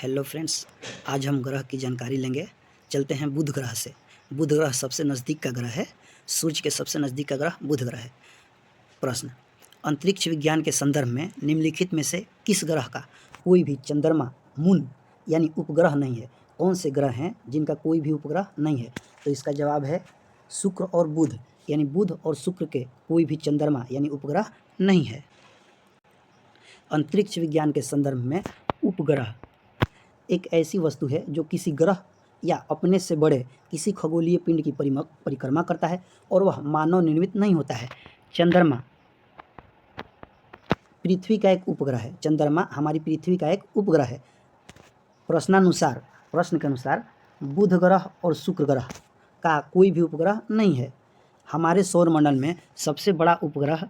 Hello friends, आज हम ग्रह की जानकारी लेंगे। चलते हैं बुध ग्रह से। बुध ग्रह सबसे नज़दीक का ग्रह है। सूर्य के सबसे नज़दीक का ग्रह बुध ग्रह है। प्रश्न, अंतरिक्ष विज्ञान के संदर्भ में निम्नलिखित में से किस ग्रह का कोई भी चंद्रमा, मून यानी उपग्रह नहीं है? कौन से ग्रह हैं जिनका कोई भी उपग्रह नहीं है? तो इसका जवाब है शुक्र और बुध, यानी बुध और शुक्र के कोई भी चंद्रमा यानी उपग्रह नहीं है। अंतरिक्ष विज्ञान के संदर्भ में उपग्रह एक ऐसी वस्तु है जो किसी ग्रह या अपने से बड़े किसी खगोलीय पिंड की परिक्रमा करता है और वह मानव निर्मित नहीं होता है। चंद्रमा पृथ्वी का एक उपग्रह है। चंद्रमा हमारी पृथ्वी का एक उपग्रह है। प्रश्न के अनुसार बुध ग्रह और शुक्र ग्रह का कोई भी उपग्रह नहीं है। हमारे सौरमंडल में सबसे बड़ा उपग्रह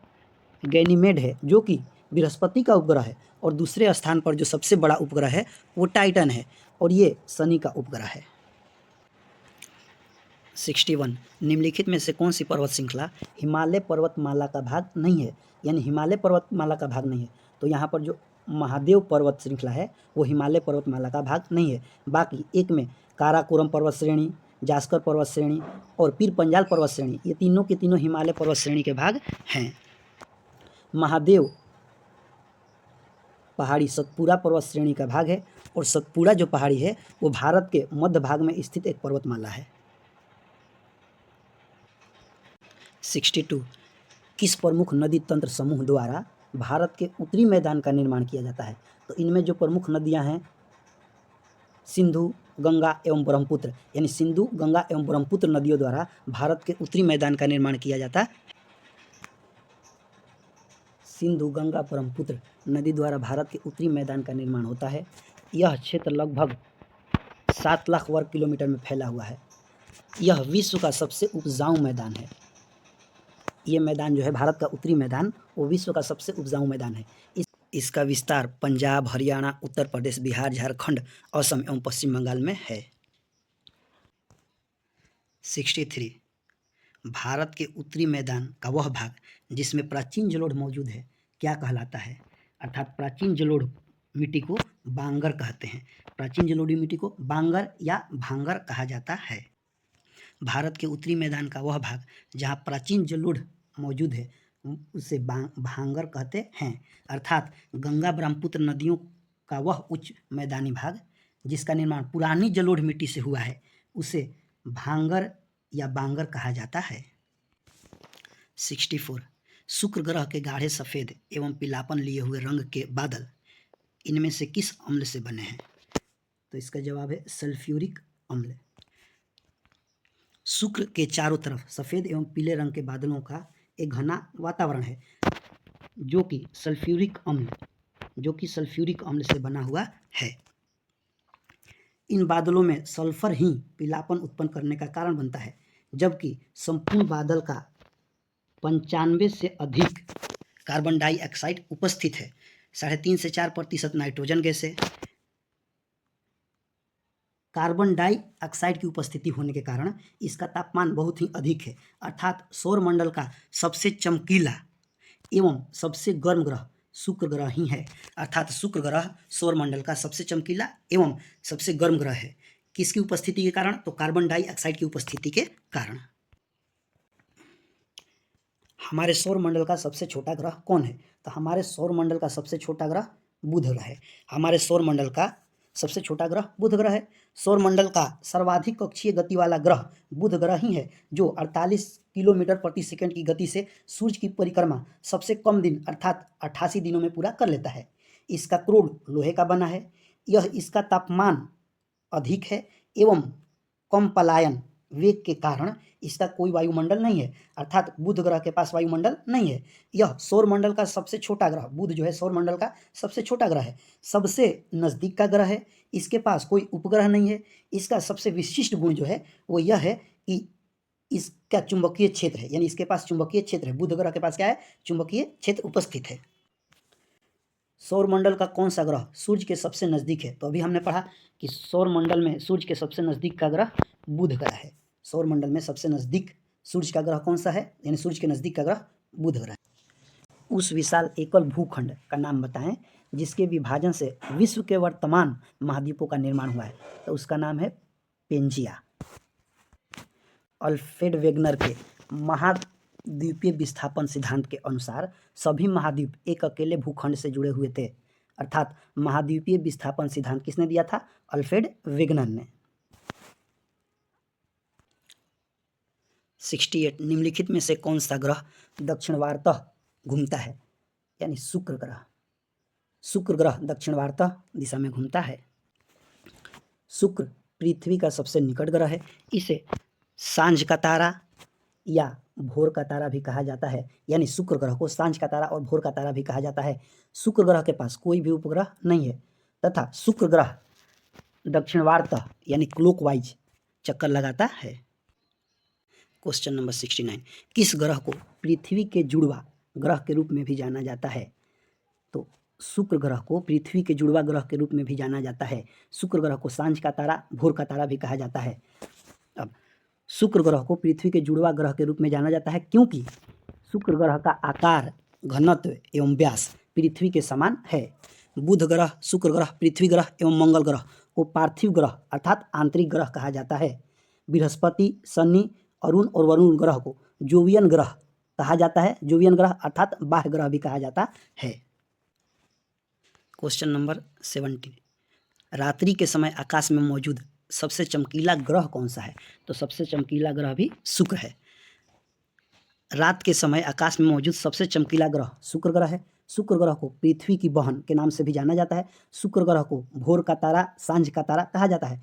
गैनीमेड है, जो कि बृहस्पति का उपग्रह है, और दूसरे स्थान पर जो सबसे बड़ा उपग्रह है वो टाइटन है, और ये शनि का उपग्रह है। 61, निम्नलिखित में से कौन सी पर्वत श्रृंखला हिमालय पर्वतमाला का भाग नहीं है? यानी हिमालय पर्वतमाला का भाग नहीं है। तो यहाँ पर जो महादेव पर्वत श्रृंखला है वो हिमालय पर्वतमाला का भाग नहीं है। बाकी एक में काराकोरम पर्वत श्रेणी, जास्कर पर्वत श्रेणी और पीर पंजाल पर्वत श्रेणी, ये तीनों के तीनों हिमालय पर्वत श्रेणी के भाग हैं। महादेव पहाड़ी सतपुड़ा पर्वत श्रेणी का भाग है, और सतपुड़ा जो पहाड़ी है वो भारत के मध्य भाग में स्थित एक पर्वतमाला है। 62, किस प्रमुख नदी तंत्र समूह द्वारा भारत के उत्तरी मैदान का निर्माण किया जाता है? तो इनमें जो प्रमुख नदियां हैं सिंधु, गंगा एवं ब्रह्मपुत्र, यानी सिंधु, गंगा एवं ब्रह्मपुत्र नदियों द्वारा भारत के उत्तरी मैदान का निर्माण किया जाता है। सिंधु, गंगा, ब्रह्मपुत्र नदी द्वारा भारत के उत्तरी मैदान का निर्माण होता है। यह क्षेत्र लगभग 7 लाख वर्ग किलोमीटर में फैला हुआ है। यह विश्व का सबसे उपजाऊ मैदान है। ये मैदान जो है भारत का उत्तरी मैदान, वो विश्व का सबसे उपजाऊ मैदान है। इसका विस्तार पंजाब, हरियाणा, उत्तर प्रदेश, बिहार, झारखंड, असम एवं पश्चिम बंगाल में है। 63, भारत के उत्तरी मैदान का वह भाग जिसमें प्राचीन जलोढ़ मौजूद है क्या कहलाता है? अर्थात प्राचीन जलोढ़ मिट्टी को बांगर कहते हैं। प्राचीन जलोढ़ी मिट्टी को बांगर या भांगर कहा जाता है। भारत के उत्तरी मैदान का वह भाग जहाँ प्राचीन जलोढ़ मौजूद है उसे भांगर कहते हैं। अर्थात गंगा ब्रह्मपुत्र नदियों का वह उच्च मैदानी भाग जिसका निर्माण पुरानी जलोढ़ मिट्टी से हुआ है उसे भांगर या बांगर कहा जाता है। 64, शुक्र ग्रह के गाढ़े सफ़ेद एवं पीलापन लिए हुए रंग के बादल इनमें से किस अम्ल से बने हैं? तो इसका जवाब है सल्फ्यूरिक अम्ल। शुक्र के चारों तरफ सफ़ेद एवं पीले रंग के बादलों का एक घना वातावरण है जो कि सल्फ्यूरिक अम्ल से बना हुआ है। इन बादलों में सल्फर ही पीलापन उत्पन्न करने का कारण बनता है, जबकि संपूर्ण बादल का 95 से अधिक कार्बन डाइऑक्साइड उपस्थित है। 3.5 से 4% नाइट्रोजन गैस है। कार्बन डाइऑक्साइड की उपस्थिति होने के कारण इसका तापमान बहुत ही अधिक है। अर्थात सौरमंडल का सबसे चमकीला एवं सबसे गर्म ग्रह शुक्र ग्रह ही है। अर्थात शुक्र ग्रह सौरमंडल का सबसे चमकीला एवं सबसे गर्म ग्रह है। किसकी उपस्थिति के कारण? तो कार्बन डाइऑक्साइड की उपस्थिति के कारण। हमारे सौरमंडल का सबसे छोटा ग्रह कौन है? तो हमारे सौरमंडल का सबसे छोटा ग्रह बुध ग्रह है। हमारे सौरमंडल का सबसे छोटा ग्रह बुध ग्रह है। सौरमंडल का सर्वाधिक कक्षीय गति वाला ग्रह बुध ग्रह ही है, जो 48 किलोमीटर प्रति सेकंड की गति से सूर्य की परिक्रमा सबसे कम दिन अर्थात 88 दिनों में पूरा कर लेता है। इसका क्रोड लोहे का बना है। इसका तापमान अधिक है एवं कम पलायन वेग के कारण इसका कोई वायुमंडल नहीं है। अर्थात बुध ग्रह के पास वायुमंडल नहीं है। यह सौरमंडल का सबसे छोटा ग्रह, बुध जो है सौरमंडल का सबसे छोटा ग्रह है, सबसे नज़दीक का ग्रह है। इसके पास कोई उपग्रह नहीं है। इसका सबसे विशिष्ट गुण जो है वो यह है कि इसका चुंबकीय क्षेत्र है, यानी इसके पास चुंबकीय क्षेत्र है। बुध ग्रह के पास क्या है? चुंबकीय क्षेत्र उपस्थित है। सौरमंडल का कौन सा ग्रह सूर्य के सबसे नज़दीक है? तो अभी हमने पढ़ा कि सौरमंडल में सूर्य के सबसे नज़दीक का ग्रह बुध ग्रह है। सौरमंडल में सबसे नज़दीक सूर्य का ग्रह कौन सा है? यानी सूर्य के नज़दीक का ग्रह बुध ग्रह। उस विशाल एकल भूखंड का नाम बताएं जिसके विभाजन से विश्व के वर्तमान महाद्वीपों का निर्माण हुआ है, तो उसका नाम है पेंजिया। अल्फ्रेड वेगनर के महाद्वीपीय विस्थापन सिद्धांत के अनुसार सभी महाद्वीप एक अकेले भूखंड से जुड़े हुए थे, अर्थात महाद्वीपीय विस्थापन सिद्धांत किसने दिया था? अल्फ्रेड वेगनर ने। 68 निम्नलिखित में से कौन सा ग्रह दक्षिणवार्तः घूमता है? यानी शुक्र ग्रह। शुक्र ग्रह दक्षिणवार्तः दिशा में घूमता है। शुक्र पृथ्वी का सबसे निकट ग्रह है। इसे सांझ का तारा या भोर का तारा भी कहा जाता है, यानी शुक्र ग्रह को सांझ का तारा और भोर का तारा भी कहा जाता है। शुक्र ग्रह के पास कोई भी उपग्रह नहीं है तथा शुक्र ग्रह दक्षिणवार्तः यानी क्लॉकवाइज चक्कर लगाता है। क्वेश्चन नंबर 69 किस ग्रह को पृथ्वी के जुड़वा ग्रह के रूप में भी जाना जाता है? तो शुक्र ग्रह को पृथ्वी के जुड़वा ग्रह के रूप में भी जाना जाता है। शुक्र ग्रह को सांझ का तारा, भोर का तारा भी कहा जाता है। अब शुक्र ग्रह को पृथ्वी के जुड़वा ग्रह के रूप में जाना जाता है क्योंकि शुक्र ग्रह का आकार, घनत्व एवं व्यास पृथ्वी के समान है। बुध ग्रह, शुक्र ग्रह, पृथ्वी ग्रह एवं मंगल ग्रह को पार्थिव ग्रह अर्थात आंतरिक ग्रह कहा जाता है। बृहस्पति, शनि, अरुण और वरुण ग्रह को जोवियन ग्रह कहा जाता है। जोवियन ग्रह अर्थात बाह्य ग्रह भी कहा जाता है। क्वेश्चन नंबर 70 रात्रि के समय आकाश में मौजूद सबसे चमकीला ग्रह कौन सा है? तो सबसे चमकीला ग्रह भी शुक्र है। रात के समय आकाश में मौजूद सबसे चमकीला ग्रह शुक्र ग्रह है। शुक्र ग्रह को पृथ्वी की बहन के नाम से भी जाना जाता है। शुक्र ग्रह को भोर का तारा, सांझ का तारा कहा जाता है।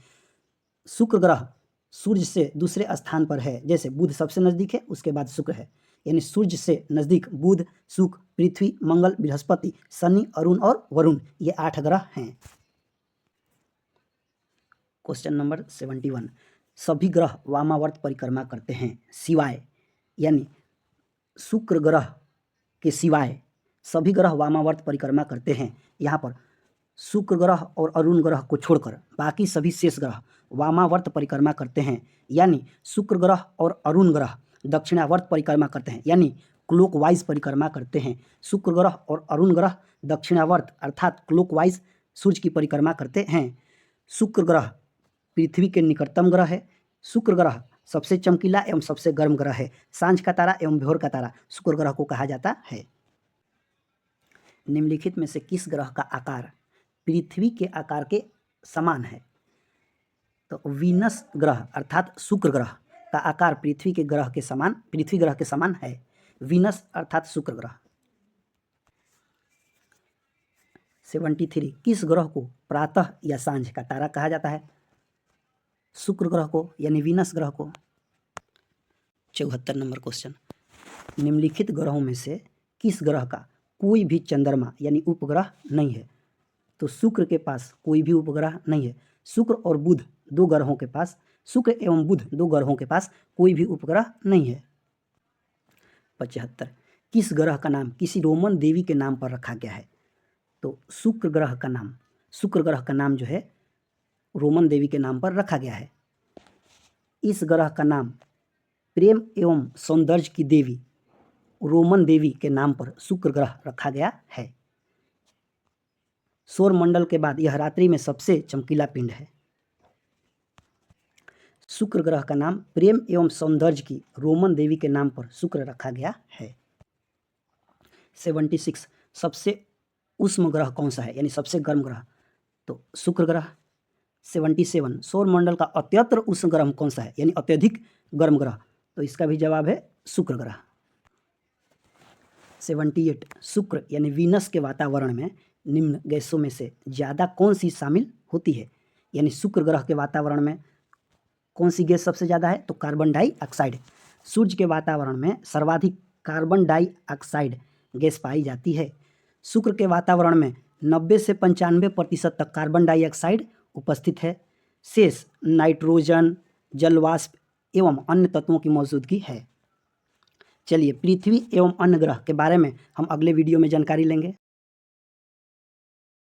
शुक्र ग्रह सूर्य से दूसरे स्थान पर है, जैसे बुध सबसे नज़दीक है उसके बाद शुक्र है, यानी सूर्य से नज़दीक बुध, शुक्र, पृथ्वी, मंगल, बृहस्पति, शनि, अरुण और वरुण ये 8 ग्रह हैं। क्वेश्चन नंबर 71 सभी ग्रह वामावर्त परिक्रमा करते हैं सिवाय, यानी शुक्र ग्रह के सिवाय सभी ग्रह वामावर्त परिक्रमा करते हैं। यहाँ पर शुक्र ग्रह और अरुण ग्रह को छोड़कर बाकी सभी शेष ग्रह वामावर्त परिक्रमा करते हैं, यानी शुक्र ग्रह और अरुण ग्रह दक्षिणावर्त परिक्रमा करते हैं, यानी क्लॉकवाइज परिक्रमा करते हैं। शुक्र ग्रह और अरुण ग्रह दक्षिणावर्त अर्थात क्लॉकवाइज सूर्य की परिक्रमा करते हैं। शुक्र ग्रह पृथ्वी के निकटतम ग्रह है। शुक्र ग्रह सबसे चमकीला एवं सबसे गर्म ग्रह है। सांझ का तारा एवं भोर का तारा शुक्र ग्रह को कहा जाता है। निम्नलिखित में से किस ग्रह का आकार पृथ्वी के आकार के समान है? तो वीनस ग्रह अर्थात शुक्र ग्रह का आकार पृथ्वी ग्रह के समान है। वीनस अर्थात शुक्र ग्रह। 73 किस ग्रह को प्रातः या सांझ का तारा कहा जाता है? शुक्र ग्रह को, यानी वीनस ग्रह को। 74 नंबर क्वेश्चन निम्नलिखित ग्रहों में से किस ग्रह का कोई भी चंद्रमा यानी उपग्रह नहीं है? तो शुक्र के पास कोई भी उपग्रह नहीं है। शुक्र और बुध दो ग्रहों के पास, शुक्र एवं बुध दो ग्रहों के पास कोई भी उपग्रह नहीं है। 75 किस ग्रह का नाम किसी रोमन देवी के नाम पर रखा गया है? तो शुक्र ग्रह का नाम जो है रोमन देवी के नाम पर रखा गया है। इस ग्रह का नाम प्रेम एवं सौंदर्य की देवी रोमन देवी के नाम पर शुक्र ग्रह रखा गया है। सौर मंडल के बाद यह रात्रि में सबसे चमकीला पिंड है। शुक्र ग्रह का नाम प्रेम एवं सौंदर्य की रोमन देवी के नाम पर शुक्र रखा गया है। 76 सबसे उष्म ग्रह कौन सा है, यानी सबसे गर्म ग्रह? तो शुक्र ग्रह। 77 सौर मंडल का अत्यंत उष्ण ग्रह कौन सा है, यानी अत्यधिक गर्म ग्रह? तो इसका भी जवाब है शुक्र ग्रह। 78 शुक्र यानी वीनस के वातावरण में निम्न गैसों में से ज़्यादा कौन सी शामिल होती है? यानी शुक्र ग्रह के वातावरण में कौन सी गैस सबसे ज़्यादा है? तो कार्बन डाइऑक्साइड। सूर्य के वातावरण में सर्वाधिक कार्बन डाइऑक्साइड गैस पाई जाती है। शुक्र के वातावरण में 90 से 95% तक कार्बन डाइऑक्साइड उपस्थित है। शेष नाइट्रोजन, जलवाष्प एवं अन्य तत्वों की मौजूदगी है। चलिए पृथ्वी एवं अन्य ग्रह के बारे में हम अगले वीडियो में जानकारी लेंगे।